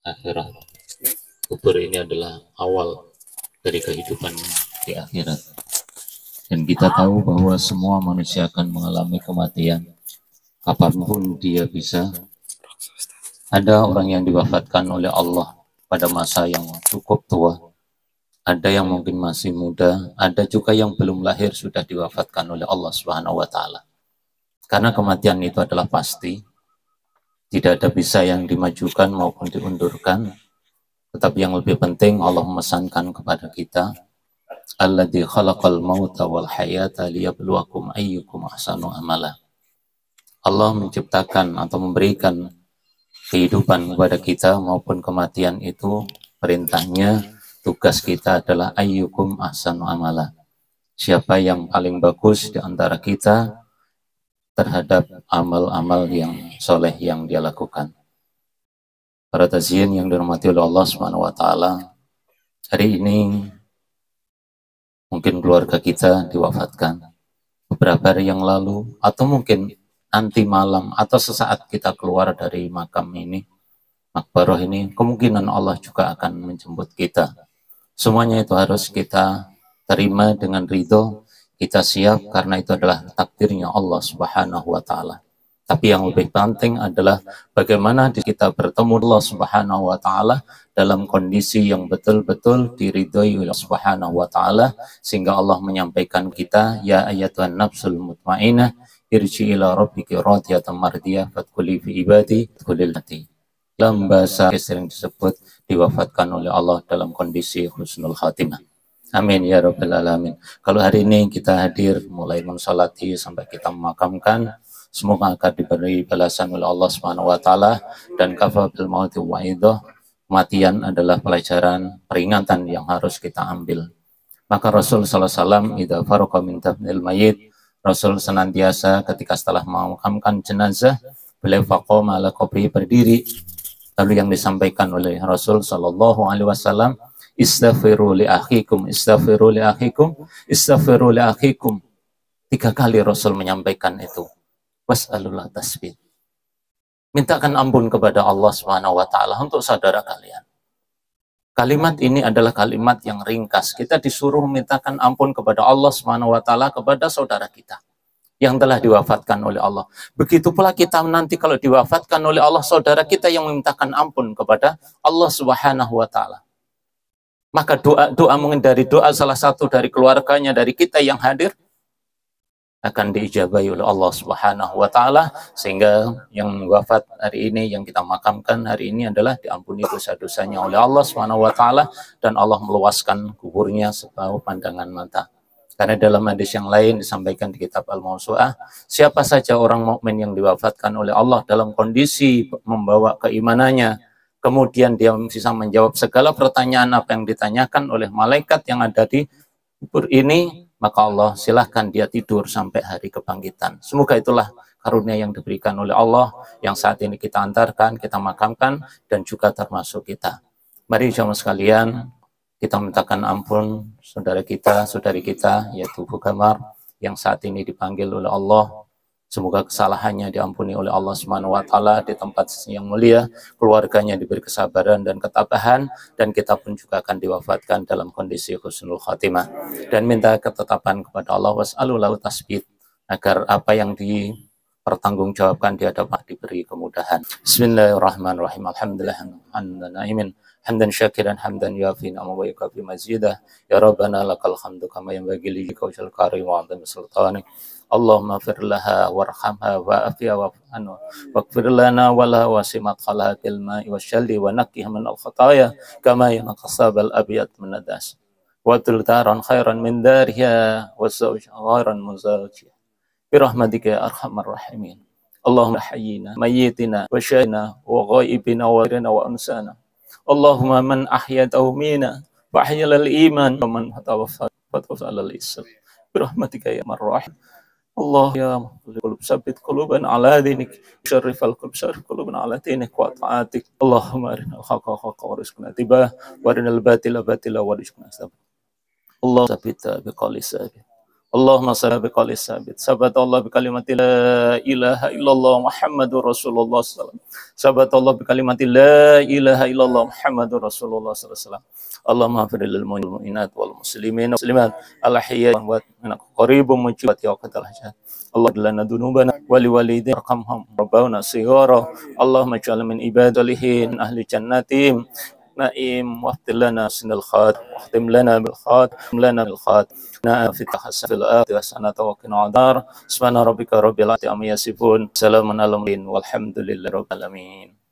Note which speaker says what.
Speaker 1: akhirat. Kubur ini adalah awal dari kehidupan di akhirat. Dan kita tahu bahwa semua manusia akan mengalami kematian. Kapanpun dia bisa. Ada orang yang diwafatkan oleh Allah pada masa yang cukup tua. Ada yang mungkin masih muda. Ada juga yang belum lahir sudah diwafatkan oleh Allah Subhanahu wa Ta'ala. Karena kematian itu adalah pasti. Tidak ada bisa yang dimajukan maupun diundurkan. Tetapi yang lebih penting Allah memesankan kepada kita, alladzi khalaqal mauta wal hayata liyabluwakum ayyukum ahsanu amala. Allah menciptakan atau memberikan kehidupan kepada kita maupun kematian itu, perintahnya, tugas kita adalah ayyukum ahsanu amala. Siapa yang paling bagus di antara kita terhadap amal-amal yang soleh yang dia lakukan. Para taziin yang dirahmati oleh Allah Subhanahu wa Ta'ala, hari ini mungkin keluarga kita diwafatkan beberapa hari yang lalu, atau mungkin nanti malam atau sesaat kita keluar dari makam ini, makbaroh ini, kemungkinan Allah juga akan menjemput kita. Semuanya itu harus kita terima dengan ridho, kita siap karena itu adalah takdirnya Allah Subhanahu wa Ta'ala. Tapi yang lebih penting adalah bagaimana kita bertemu Allah Subhanahu wa Ta'ala dalam kondisi yang betul-betul diridhoi oleh Allah Subhanahu wa Ta'ala, sehingga Allah menyampaikan kita, ya ayyatuhan nafsul mutmainnah irji ila rabbiki radiyatan mardiyah fadkhuli fi ibadi fadkhulil hati. Dalam bahasa sering disebut diwafatkan oleh Allah dalam kondisi husnul khatimah. Amin ya rabbal alamin. Kalau hari ini kita hadir mulai mensolati sampai kita memakamkan, semoga akan diberi balasan oleh Allah Subhanahu wa Ta'ala, dan kafa bil mauti wa'idah. Kematian adalah pelajaran, peringatan yang harus kita ambil. Maka Rasul sallallahu alaihi wasallam idza faraqa min dafnil mayyit, Rasul senantiasa ketika setelah memakamkan jenazah, beliau faqama ala qabri, berdiri. Lalu yang disampaikan oleh Rasul sallallahu alaihi wasallam, istaghfiru li akhikum, istaghfiru li akhikum, istaghfiru li akhikum. 3 kali Rasul menyampaikan itu. Was'alullah tasbih. Mintakan ampun kepada Allah Subhanahu wa Ta'ala untuk saudara kalian. Kalimat ini adalah kalimat yang ringkas. Kita disuruh mintakan ampun kepada Allah Subhanahu wa Ta'ala kepada saudara kita yang telah diwafatkan oleh Allah. Begitu pula kita nanti kalau diwafatkan oleh Allah, saudara kita yang memintakan ampun kepada Allah Subhanahu wa Ta'ala. Maka doa mungkin dari doa salah satu dari keluarganya, dari kita yang hadir, akan diijabahi oleh Allah Subhanahu wa Ta'ala, sehingga yang wafat hari ini, yang kita makamkan hari ini adalah diampuni dosa-dosanya oleh Allah Subhanahu wa Ta'ala, dan Allah meluaskan kuburnya sebauh pandangan mata. Karena dalam hadis yang lain disampaikan di kitab Al-Mawsu'ah, siapa saja orang mukmin yang diwafatkan oleh Allah dalam kondisi membawa keimanannya, kemudian dia bisa menjawab segala pertanyaan apa yang ditanyakan oleh malaikat yang ada di kubur ini, maka Allah silahkan dia tidur sampai hari kebangkitan. Semoga itulah karunia yang diberikan oleh Allah yang saat ini kita antarkan, kita makamkan, dan juga termasuk kita. Mari jamaah sekalian, kita mintakan ampun saudara kita, saudari kita, yaitu Bu Gamar, yang saat ini dipanggil oleh Allah. Semoga kesalahannya diampuni oleh Allah Subhanahu wa Ta'ala di tempat yang mulia, keluarganya diberi kesabaran dan ketabahan, dan kita pun juga akan diwafatkan dalam kondisi husnul khatimah. Dan minta ketetapan kepada Allah, was'alullahu tasbih, agar apa yang dipertanggungjawabkan di hadapan diberi kemudahan. Bismillahirrahmanirrahim. Alhamdulillah hamdan na'imin, hamdan syakiran, hamdan yuafi ni'amahu wa yukafi mazidah. Ya Rabbana lakal hamdu kama yanbaghi li wajhil karim wa 'azimi sultanik. Allahumma fir laha warhamha wa'afiha wa'fu waghfir lana wa laha wasimat khalha bil ma'i wasyalli wa naqqiha min al khataya kama yanqasabal abyad min adas wa tultaran khairan min dariha wa zawj khairan muzawjiha bi rahmatika ya arhamar rahimin. Allahumma hayyina mayyitina wa syahina wa ghaibina wa irina wa unsana. Allahumma man ahyatahu mina wa ahyal iman wa man tawaffat al islam bi rahmatika ya arhamar rahim. Allah ya qulub sabit quluban ala dinik syarrifal qulub syarrif quluban ala dinik wa ta'atik. Allahumma arinal haqqa haqqa warzuqna tibah wa arinal batila batila warzuqna sabit. Allah sabita biqali sabit.
Speaker 2: Allahumma salli biqauli sabit. Sabat Allah bikalimati la ilaha illallah Muhammadur Rasulullah sallallahu alaihi wasallam. Sabat Allah bikalimati la ilaha illallah Muhammadur Rasulullah sallallahu alaihi wasallam. Allahumma hafir lil mu'minat wal muslimin wal muslimat al ahya wa qaribum mujibati waqtal hajat. Allah lana dunubana wali walidina arhamhum rabbana sighara. Allahumma ij'al min ibadalihin ahli jannatim نائم واختم لنا سن الخات واختم لنا بالخات فتح حسن في الآخرة حسنة وقنا عذاب سبحان ربك رب العزة عما يصفون سلام على المرسلين والحمد لله رب العالمين.